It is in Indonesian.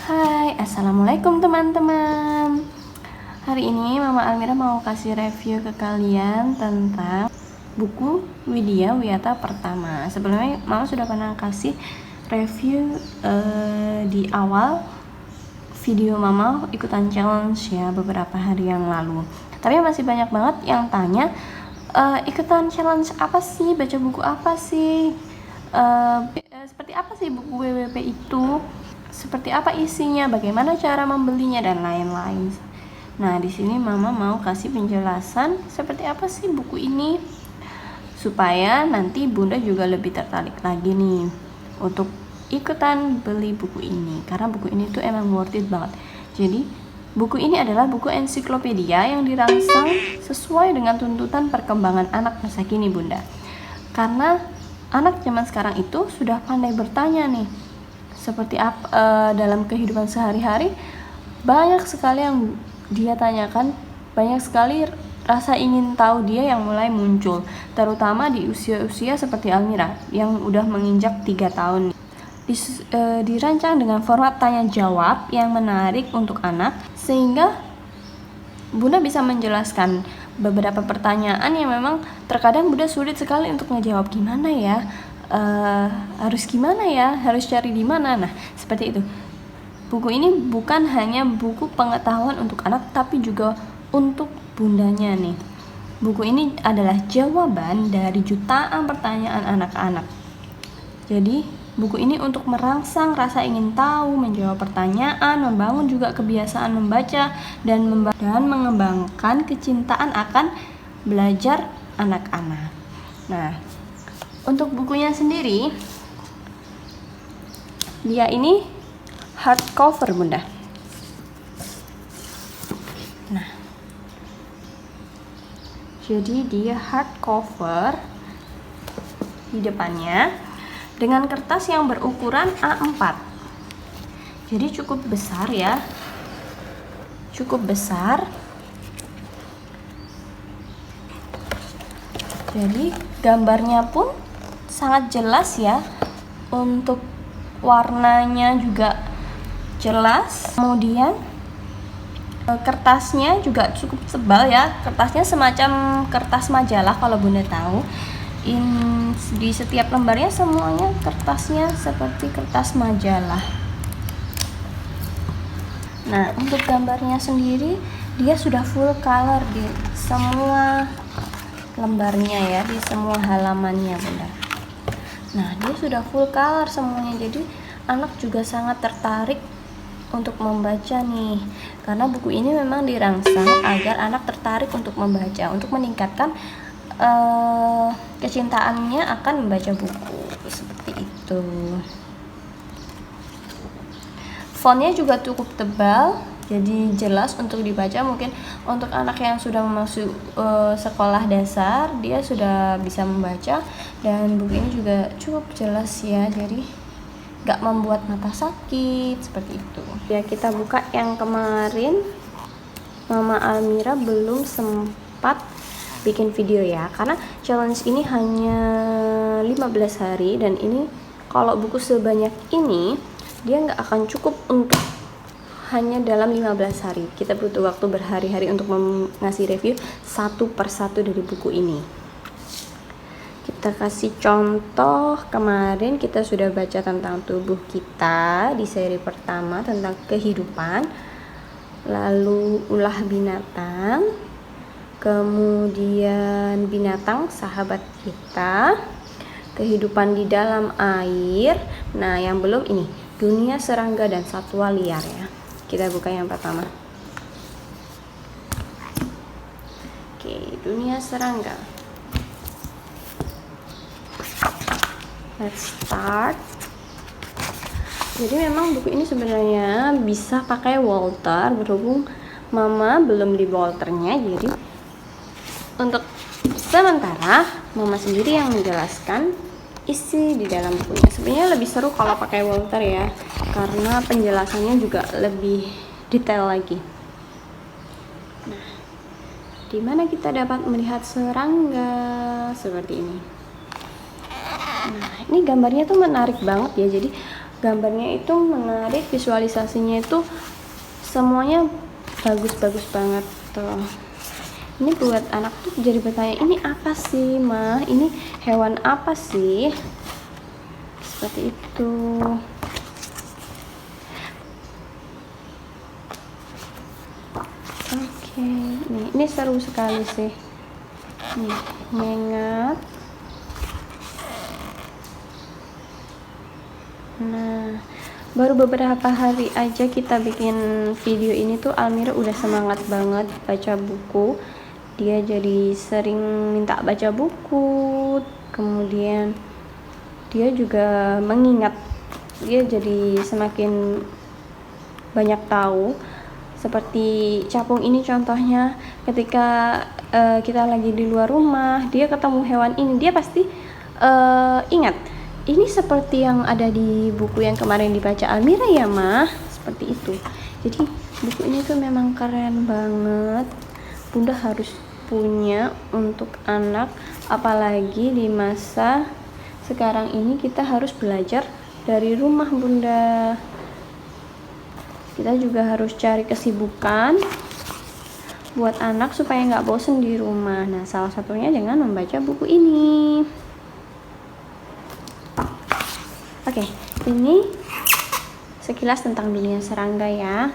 Hai, assalamualaikum teman-teman. Hari ini Mama Almira mau kasih review ke kalian tentang buku Widya Wiyata Pertama. Sebelumnya Mama sudah pernah kasih review di awal video Mama ikutan challenge ya beberapa hari yang lalu. Tapi masih banyak banget yang tanya, ikutan challenge apa sih? Baca buku apa sih? Seperti apa sih buku WWP itu? Seperti apa isinya, bagaimana cara membelinya, dan lain-lain. Nah, di sini Mama mau kasih penjelasan seperti apa sih buku ini, supaya nanti Bunda juga lebih tertarik lagi nih untuk ikutan beli buku ini, karena buku ini tuh emang worth it banget. Jadi, buku ini adalah buku ensiklopedia yang dirangsang sesuai dengan tuntutan perkembangan anak masa kini, Bunda. Karena anak zaman sekarang itu sudah pandai bertanya nih, seperti apa dalam kehidupan sehari-hari, banyak sekali yang dia tanyakan, banyak sekali rasa ingin tahu dia yang mulai muncul, terutama di usia-usia seperti Almira yang udah menginjak 3 tahun. Dirancang dengan format tanya jawab yang menarik untuk anak, sehingga Bunda bisa menjelaskan beberapa pertanyaan yang memang terkadang Bunda sulit sekali untuk ngejawab, gimana ya, harus gimana ya, harus cari di mana. Nah, seperti itu. Buku ini bukan hanya buku pengetahuan untuk anak, tapi juga untuk bundanya nih. Buku ini adalah jawaban dari jutaan pertanyaan anak-anak. Jadi, buku ini untuk merangsang rasa ingin tahu, menjawab pertanyaan, membangun juga kebiasaan membaca, dan mengembangkan kecintaan akan belajar anak-anak. Nah, untuk bukunya sendiri, dia ini hardcover, Bunda. Nah, jadi dia hardcover di depannya dengan kertas yang berukuran A4. Jadi cukup besar ya, cukup besar. Jadi gambarnya pun sangat jelas ya, untuk warnanya juga jelas. Kemudian kertasnya juga cukup tebal ya, kertasnya semacam kertas majalah kalau Bunda tahu. Di setiap lembarnya semuanya kertasnya seperti kertas majalah. Nah, untuk gambarnya sendiri dia sudah full color di semua lembarnya ya, di semua halamannya, Bunda. Nah, dia sudah full color semuanya, jadi anak juga sangat tertarik untuk membaca nih, karena buku ini memang dirangsang agar anak tertarik untuk membaca, untuk meningkatkan kecintaannya akan membaca buku, seperti itu. Fontnya juga cukup tebal, jadi jelas untuk dibaca. Mungkin untuk anak yang sudah masuk sekolah dasar, dia sudah bisa membaca, dan buku ini juga cukup jelas ya, jadi gak membuat mata sakit, seperti itu ya. Kita buka yang kemarin Mama Almira belum sempat bikin video ya, karena challenge ini hanya 15 hari, dan ini kalau buku sebanyak ini dia nggak akan cukup untuk hanya dalam 15 hari. Kita butuh waktu berhari-hari untuk ngasih review satu persatu dari buku ini. Kita kasih contoh, kemarin kita sudah baca tentang tubuh kita di seri pertama, tentang kehidupan, lalu ulah binatang, kemudian binatang sahabat kita, kehidupan di dalam air. Nah, yang belum ini dunia serangga dan satwa liar ya. Kita buka yang pertama. Oke, dunia serangga. Let's start. Jadi memang buku ini sebenarnya bisa pakai Walter, berhubung Mama belum di Walternya, jadi untuk sementara Mama sendiri yang menjelaskan isi di dalam bukunya. Sebenarnya lebih seru kalau pakai Walter ya, karena penjelasannya juga lebih detail lagi. Nah, di mana kita dapat melihat serangga seperti ini. Nah, ini gambarnya tuh menarik banget ya. Jadi gambarnya itu menarik, visualisasinya itu semuanya bagus-bagus banget tuh. Ini buat anak tuh jadi bertanya, ini apa sih mah, ini hewan apa sih, seperti itu. Oke, ini seru sekali sih. Nih, mengat. Nah, baru beberapa hari aja kita bikin video ini tuh Almira udah semangat banget baca buku. Dia jadi sering minta baca buku, kemudian dia juga mengingat, dia jadi semakin banyak tahu. Seperti capung ini contohnya, ketika kita lagi di luar rumah, dia ketemu hewan ini, dia pasti ingat, ini seperti yang ada di buku yang kemarin dibaca Almira ya mah, seperti itu. Jadi buku ini tuh memang keren banget, Bunda harus punya untuk anak, apalagi di masa sekarang ini kita harus belajar dari rumah Bunda. Kita juga harus cari kesibukan buat anak supaya nggak bosen di rumah. Nah, salah satunya dengan membaca buku ini. Oke, ini sekilas tentang dunia serangga ya.